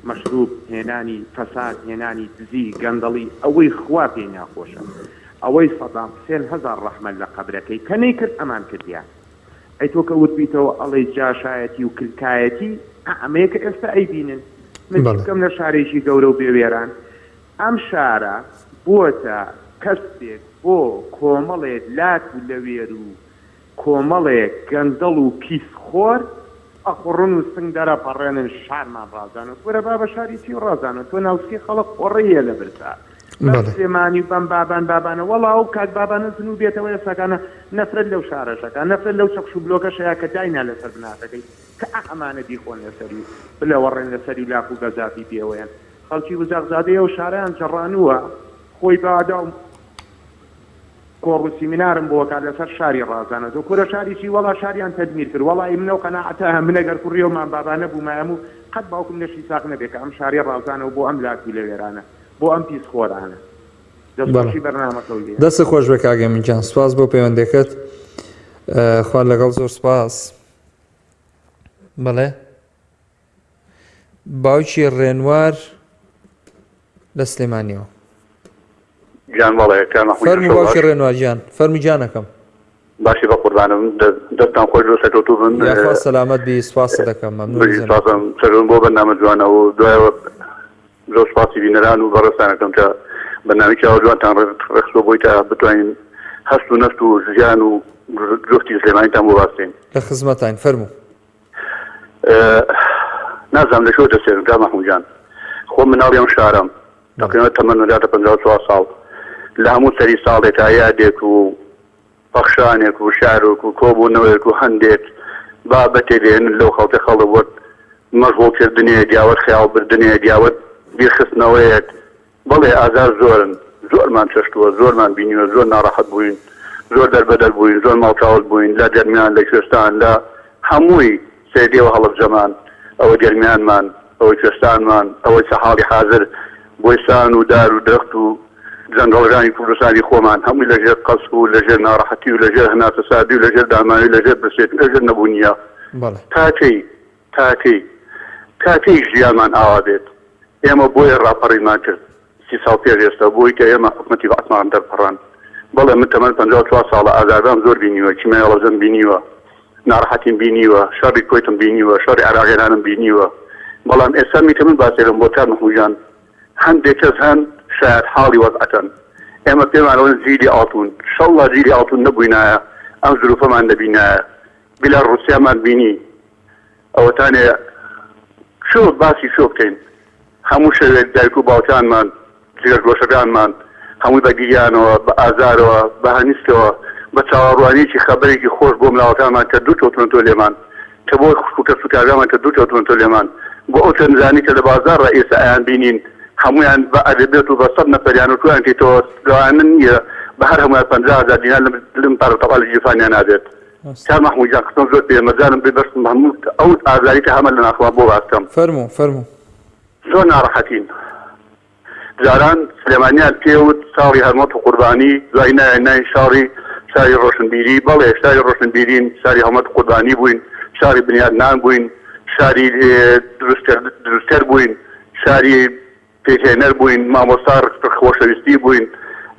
مەشروب هێنانی فەساد هێنانی دزی گەندەڵی ئەوەی خوا پێی ناخۆشە ئەوەی سەدام حوسێن هەزار ڕەحمەت لە قەبرەکەی کە نەیکرد ئەمان کردیان ئەی تۆ کە وتبیتەوە ئەڵێ جاشایەتی و کلکایەتی ئەمەیە کە ئێستا ئەیبینن من بکەم لە شارێکی گەورە و بێوێران ئەم شارە بووەتە کەسێک بۆ کۆمەڵێک لات و لەوێر و کۆمەڵێک گەندەڵ و پیسخۆر ئەخڕن و سنگ دەرەپەڕێنن شارمان ڕازانە وەرە با بە شاری چی ڕازانە تۆ ناوسکی خەڵک قۆڕەیە لە برسا سلێمانی بەم بابانە وەڵا ئەو کات بابانە زن و بێتەوە ئێساکانە نەفرەت لەو شارەشەکە نەفرەت لەو چەخش و بلۆکەشەیە کە داینا لەسەر بناتەکەی کە ئەمانە بیخۆن لەسەری بلەوەڕێن لەسەری لاک و گەزافی پێوەیان خەڵکی وزەغزادەیە و شارەیان جەڕانووە خۆی بادا و کۆڕ و سیمینارم بۆکات لەسەر شاری ڕازانە دۆ کورە شاریی وەڵا شاریان تەدمیر کرد وەڵی منەوە قەناعەتە منەگەر کوڕیەوەمان بابانە بوومایەم و قەت باوکم لەشی ساق نەبێت کە ئەم شاری ڕازانە و بۆ ئەم لاکی لەوێرانە بۆ ئەم پیسخۆرانە دەستخۆشی بەرنامەکەوت دەست خۆش بە کاگە من جان سپاس بۆ پەیوەندەکەت خوارد لەگەڵ زۆر سپاس بەڵێ باوکی ڕێنوار لە سلێمانیەوە جان وڵێ فەرمی باوکی ڕێنوار جان فەرمی جانەکەم باشی بە قوربانم دەستان خۆش بۆ سەرکەوتوو بن یاخوا سەلامەت بی سپاس دەکەم مەمنون سەرون بۆ بەرنامە جوانە و دوایەوە زۆر سپاسی بینەران و بەڕێستانەکەم کە بەرنامێکی جوانتان ڕێخستۆ بۆی تا بتوانین هەست و نەفت و ژیان و جۆفتی سلێمانیتان بۆ باستین لە خزمەتان فەرموو نازانم لە شۆ دەسێن کا مەحموود جان خۆ مناڵی ئەم شارەم تقریبا تەمەن مەداتە 54 ساڵ لە هەموو سەری ساڵێک تا یادێک و پەخشانێک و شارێک و کۆبوونەوەیەک و هەندێک بابەتێ لێن لەو خەڵکی خەڵک وەک مەشغوڵکردنێ دیاوەت خەیاڵبردنێ دیاوەت بیرخستنەوەیەک بەڵێ ئازار زۆرن زۆرمان چەشتووە زۆرمان بینیوە زۆر ناڕەحەت بووین زۆر دەربەدەر بووین زۆر ماڵچاوت بووین لە دەرمیان لە کوێستان لە هەمووی سێدێوە هەڵک جەمان ئەوە دەرمیانمان ئەوەی کوێستانمان ئەوەی سەحاڵی حازر بۆیسان و دار و درەخت و جەنگەڵەکانی کوردستانی خۆمان هەمووی لەژێر قەسب و لەژێر ناڕەحەتی و لەژێر هەناسەسادی و لەژێر دامانی لەژێر برسێت لەژێر نەبوونیە کاتەی ژیانمان ئاوا بێت ئێمە بۆیە ڕاپەڕیمان کرد 30 ساڵ پێش ئێستا بۆی کە ئێمە حکومەتی بەعسمان دەرپەڕان بەڵێ من تەمەن 54 ساڵە ئازادام زۆر بینیوە کیمایەڵەزم بینیوە ناڕەحەتیم بینیوە شەڕی کۆیتم بینیوە شەڕی عراقیێنانم بینیوە بەڵام ئێستا میتەمن باسێرم بۆ تا مەحموود هەندێک کەس هەن شاید حاڵی وەزعەتەن ئێمە پێمانەوە زیری ئاڵتون شەڵڵا زیری ئاڵتون نەبووینایە ئەم زروفەمان نەبینایە بلا ڕوسیامان بینی ئەوەتانێ شۆ باسی شۆ بکەین هەموو شەوێک دایک و باوکانمان جگەرگۆشەکانمان هەمووی بە گیریانەوە بە ئازارەوە بە هەنیستەوە بە چاوەڕوانیی خەبەرێکی خۆش بۆ ملاوەکانمان کە دوو کەوتونەتۆ لێمان کە بۆ خوکە سوکاگامان کە دوو کەوتونەتۆ لێمان بۆ ئەو چەندزانی کە لە بازاڕە ئێستا ئایان بینین هەمویان بە ئەدەبێت و بە سەد نەفەریان و تویان کەیتەوە گەوانن نییە بە هەر هەمویان 50,000 دینار لەم پارەتەقاڵی جیفانیان نادێت چا مەحموود جان قسەم زۆر پێمەزانم بێبەستم هەموو ئەو ئازاری کە هەمە لە ناخوا بۆ باستم فەرموو زۆر ناڕەحەتین جاران سلێمانیان پێوت ساڵی هەرمەت و قوربانی دوای نای شاری ڕۆشنبیری بەڵێ شاری ڕۆشنبیرین شاری هەمەت قوربانی بووین شاری بنیادنان بووین شاری دروستەر بووین شاری پێکهێنەر بووین مامۆستا خۆشەویستی بووین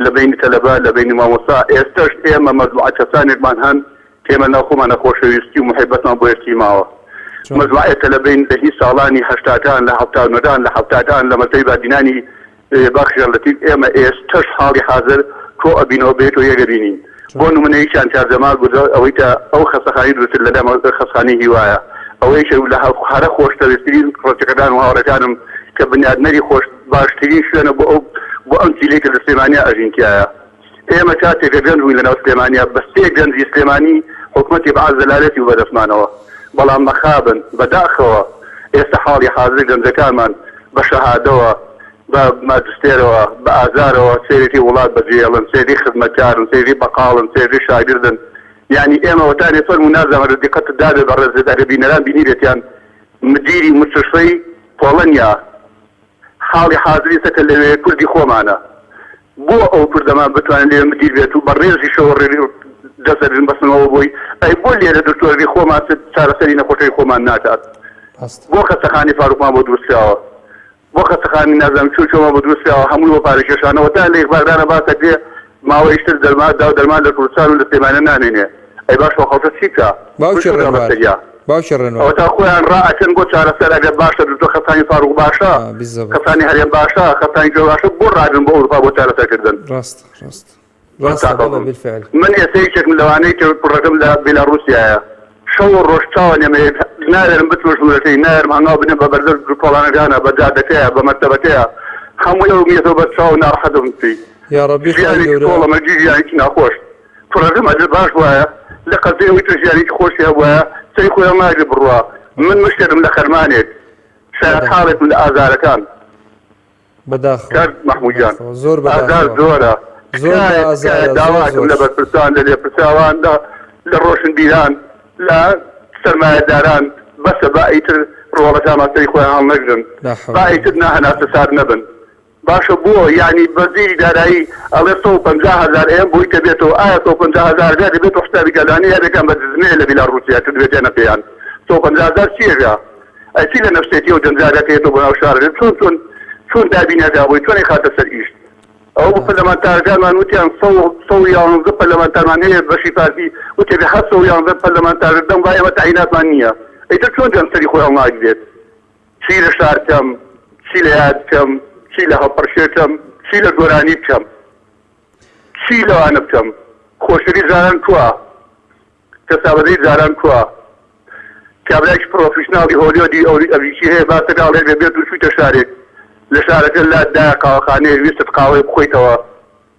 لە بینی تەلەبە لە بینی مامۆستا ئێستاش ئێمە مەجموعە کەسانێکمان هەن تێمە ناوخۆمانە خۆشەویستی و محبەتمان بۆ یەکتی ماوە مەجموعەیەکە لە بین دەهی ساڵانی هەشتاکان لە هەفتانەکان لە هەفتاکان لە مەرتەبەی بادینانی باخی ژەڵەتیف ئێمە ئێستاش حاڵی حاضر کۆ ئەبینەوە بێت و یەگەبینین بۆ نمونەیەکیان چارجەمال گوزار ئەوەی تا ئەو خەسەخانی دروستر لەدەم خەسخانی هیوایە ئەوەیش لە هەرە خۆشەویستترین ڕۆچەکەدان و هاوڕەکانم کە بنیادنەری خۆش باشترین شوێنە بۆ ئەم چیلێکە لە سلێمانیا ئەژینکایە ئێمە کاتێکە گەنج بووین لەناو سلێمانیا بەستێ گەنجی سلێمانی حکومەتی بەعاز زەلالەتی و بەدەستمانەوە بەڵام مەخابن بەداخەوە ئێستا حاڵی حاضر گەنجەکانمان بە شەهادەوە بە ماجستێرەوە بە ئازارەوە سێری وڵات بەجێڵن سێری خزمەتکارن سێری بەقاڵن سێری شاگردن یعنی ئێمە وەتانێ فەرمو نازانم دقت دادێ بە ڕێزێدارە بینەران بینیرێتیان مدیری مستشفەی پۆڵەنیا حاڵی حاضری سەکە لەوێ کوردی خۆمانە بۆ ئەو کوردەمان بتوانن لێ مدیر بێت و بە ڕێزی شەوەڕێری دەسەرن بەسنەوە بۆی ئەی بۆ لێرە دکتۆری خۆمان چارەسەری نەخۆشەی خۆمان ناکات بۆ خەستەخانی فاروقمان بۆ دروستیاوە بۆ خەستەخانی نازانم چۆچۆمان بۆ دروستیاوە هەمووی بۆ پارێکێشانەوە تا لە یەکباردانە باسە دێ ماوەیشتر دەرمان لە کوردستان و لە سلێمانە نانێنێ ئەی باشەوە خەڵکە چی بکە باوکی ڕێنوار ئەوە تا خۆیان ڕائەکەن بۆ چارەسەر ئەگەر باشە دوتۆ خەسانی فاروق باشە خەسانی هەرێم باشە خەسانی جۆ باشە بۆ ڕادن بۆ ئەوروپا بۆ چارەسەرکردن ڕاست من ئێستەیەکێکم لەوانەیە کە پڕەکەم لە بێلاڕوسیایە شەو ڕۆژ چاوە نێمە نارێرم بتوەژورەکەی نارم هەنگاو بنێ بە بەردەر پۆڵانەکانە بە جادەکەیە بە مەرتەبەکەیە هەمووی ئەو میێتەوە بە چاو ناڕەحەتم پێی یا ڕەبی تۆڵەمە گیریانێکی ناخۆش پڕەکەم ئەجر باش وایە لە قەزەی ئەوەی تۆ ژیانێکی خۆشی هەبوایە سەری خۆیان ماگری بڕوە من مشتێرم لە خەرمانێک شاید حاڵێک من لە ئازارەکان بەداخەوە محموود جان زۆر ئازار زۆرە داواکم لە بەرپرسان لە لێپرساواندا لە ڕۆشنبیران لە سەرمایەداران بەسە بائیتر ڕۆڵەکان ماستەری خۆیان هەڵ نەگرن بائیتر ناهەناسە سار نەبن باشە بۆ یعنی بەزیری دارایی ئەڵێ 150,000 ئێم بۆی کە بێتەوە ئایا 150,000 دەبێت حسابی گەلانی هەرێکان بە دزنێ لە بیلاڕوسیا کە دەبێتێنە پێیان 150,000 چیێژە ئەچی لە نەفسێتی و جەنجارەکەیەوە بۆ ناو شارێت چۆن دابینەکە بۆی چۆنی خاتە سەر ئیشت ئەو پەرلەمانتارەکانمان وتیان 111 پەرلەمانتارمان هەیە بەشی فارسی وتێ 711 پەرلەمانتار دەم وایە ئەمە تاعیناتمان نییە ئەیتر چۆن جەنسەری خۆی هەڵناگرێت چی لە شار بکەم چی لە یاد بکەم چی لە هەڵپەرشێ بکەم چی لە گۆرانی بکەم چی لەوانە بکەم خۆشەوی جاران کووە کەسابەدەی جاران کووە کابراایکی پرۆفیشناڵی هۆلیۆدی ئەوریکی هەیە باسەگاڵێ بێت و چوویتە شارێک لە شارەکە لادایە قاوەخانەیە ویستت قاوەی بخۆیتەوە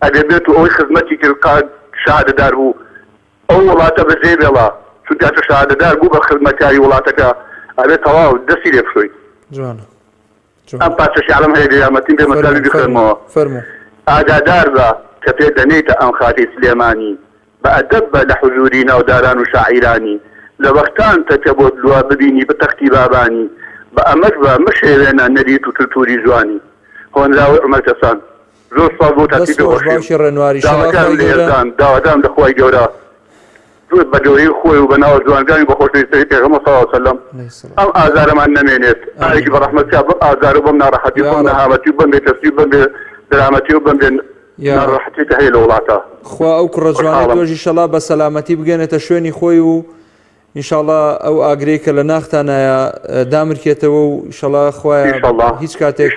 ئەدەبێت و ئەوەی خزمەتی کرد شادەدار بوو ئەو وڵاتە بەجێ بێڵا چونکە شادەدار بوو بە خزمەتکاری وڵاتەکە ئەبێت تەواو دەستی لێ بشۆیت ئەم پاسەشی عەڵەم هەیە دەیامەتیم بێ مەساوی بخێنمەوە ئاگادار بە کە پێ دەنێتە ئەم خاتی سلێمانی بە ئەدەب بە لە حوزوری ناوداران و شاعیرانی لە وەختان تەکە بۆ دڵوا ببینی بە تەختی بابانی بە ئەمەش بە مشێوێنە نەریت و کلتوری جوانی هۆنراوی عومەرکەسان زۆر ساڵ بۆ تاکی داواتان لەخوای گەورە بە گەورەی خۆی و بە ناوە جوانەکانی بە خۆشەویستی پێغەمبەر صلی الله علیه وسلم ئەم ئازارەمان نەمێنێت ئاێکی بە ڕەحمەتیا بۆ ئازار و بەم ناڕەحەتی بۆم نەهامەتی و بەم بێتەرسی و بەم درامەتی و بەم ناڕەحەتی هەیە لە وڵاتە خوا ئەو کوڕە جوانە تۆژی شەڵا بە سەلامەتی بگەنێتە شوێنی خۆی و ئینشاءڵڵا ئەو ئاگرەی کە لە ناختانایە دامرکێتەوە و ئینشاڵڵا خوایە هیچ کاتێک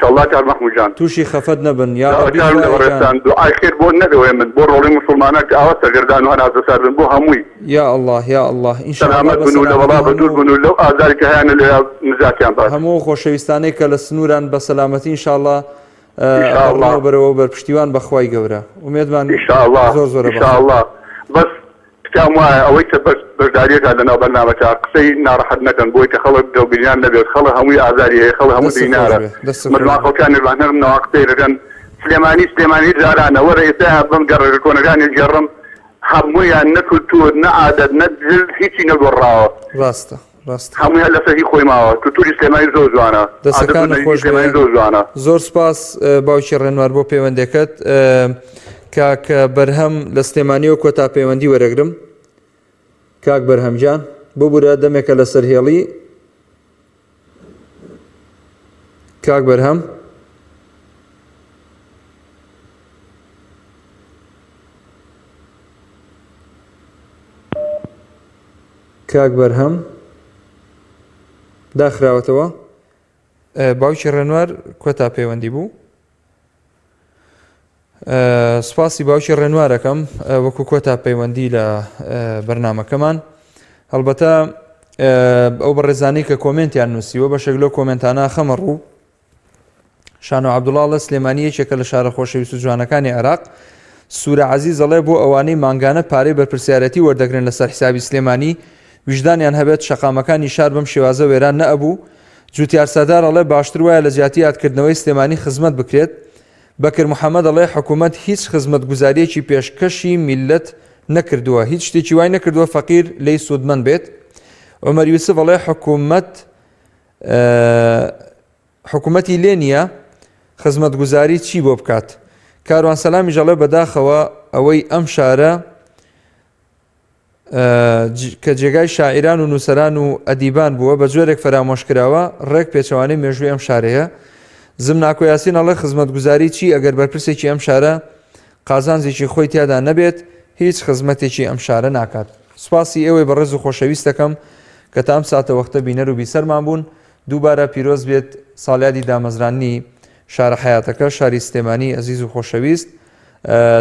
تووشی خەفەت نەبن یا دوعای خێر بۆ نەدەوێ من بۆ ڕۆڵی مسلمانە کە ئاوا سەرگەردان و هەناسەسەردن بۆ هەمووی یا الله یا الله سەلامەت بن و لە وەڵا بەدوور بن و لەو ئازاری کە هەیەنە لە نزاکیان باش هەموو خۆشەویستانەی کە لە سنووران بە سەلامەتی ئینشاءڵڵا ئەڵڵا بەرەوە بەرپشتیوان بەخوای گەورە ومێدمان زۆر زۆرە بەس کام وایە ئەوەی کە بەشداریەکە لەناو بەرنامەکە قسەی ناڕەحەت نەکەن بۆی کە خەڵک دڵبینیان نەبێت خەڵک هەمووی ئازاری هەیە خەڵک هەموو دینارە مردمان خەڵکان نەرمنەوە قسەی دەکەن سلێمانی جارانە وەرە ئێستا بم گەڕێ کۆنەکانی جێڕم هەموویان نە کولتور نە عادەت نە دل هیچی نەگۆڕاوە ڕاستە هەموویان لەسەری خۆی ماوە کولتوری سلێمانی زۆر جوانە دەسەکانە خۆش زۆر جوانە زۆر سپاس باوکی ڕێنوار بۆ پەیوەندەکەت کاک بەرهەم لە سلێمانیەوە کۆتا پەیوەندی وەرەگرم کاک بەرهەمجان بۆ بورە دەمێکە لەسەر هێڵی کاک بەرهەم کاک بەرهەم داخراوەتەوە باوکی ڕێنوار کۆتا پەیوەندی بوو سپاسی باوکی ڕێنوارەکەم وەکو کۆتا پەیوەندی لە بەرنامەکەمان هەڵبەتە ئەو بەڕێزانەی کە کۆمنتیان نووسیوە بەشێک لەو کۆمنتانە خەمە ڕوو شان و عەبدوڵڵا سلێمانی یەکێکە لە شارە خۆشەویست و جوانەکانی عێراق سوورە عەزیز ئەڵێ بۆ ئەوانەی مانگانە پارەی بەرپرسیارەتی وەردەگرن لەسەر حیسابی سلێمانی ویژدانیان هەبێت شەقامەکانی شار بەم شێوازە وێران نەئەبوو جوتیار سەدار ئەڵێ باشتر وایە لە زیاتی یادکردنەوەی سلێمانی خزمەت بکرێت بەکر محەممەد ئەڵێ حکوومەت هیچ خزمەت گوزاریەکی پێشکەشی میلەت نەکردووە هیچ شتێکی وای نەکردووە فەقیر لی سوودمەند بێت عومەر یوسف ئەڵێ حکوومەتی لێ نییە خزمەت گوزاری چی بۆ بکات کاروان سەلامی ژەڵێ بەداخەوە ئەوەی ئەم شارە کە جێگای شاعیران و نووسەران و ئەدیبان بووە بە جۆرێک فەرامۆشکراوە ڕێک پێچەوانەی مێژووی ئەم شارەیە زم ناکۆ یاسین ئەڵێ خزمەت گوزاری چی ئەگەر بەرپرسێکی ئەم شارە قازانجێکی خۆی تیادا نەبێت هیچ خزمەتێکی ئەم شارە ناکات سوپاسی ئێوەی بەڕێز و خۆشەویستەکەم کە تا ئەم ساتە وەختە بینەر و بیسەرمان بوون دووبارە پیرۆز بێت ساڵیادی دامەزرانی شارە حیاتەکە شاری سلێمانی ئەزیز و خۆشەویست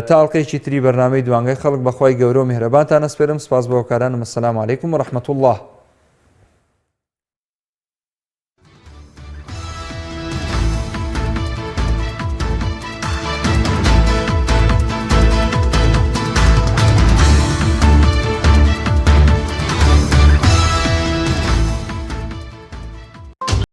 تا ئەڵقەیەکی تری بەرنامەی دوانگەی خەڵک بەخوای گەورە و میهرەبانتان ئەسپێرم سپاس بۆ هۆکارانم ئەسەلام عەلەیکوم و ڕەحمەتوڵڵاه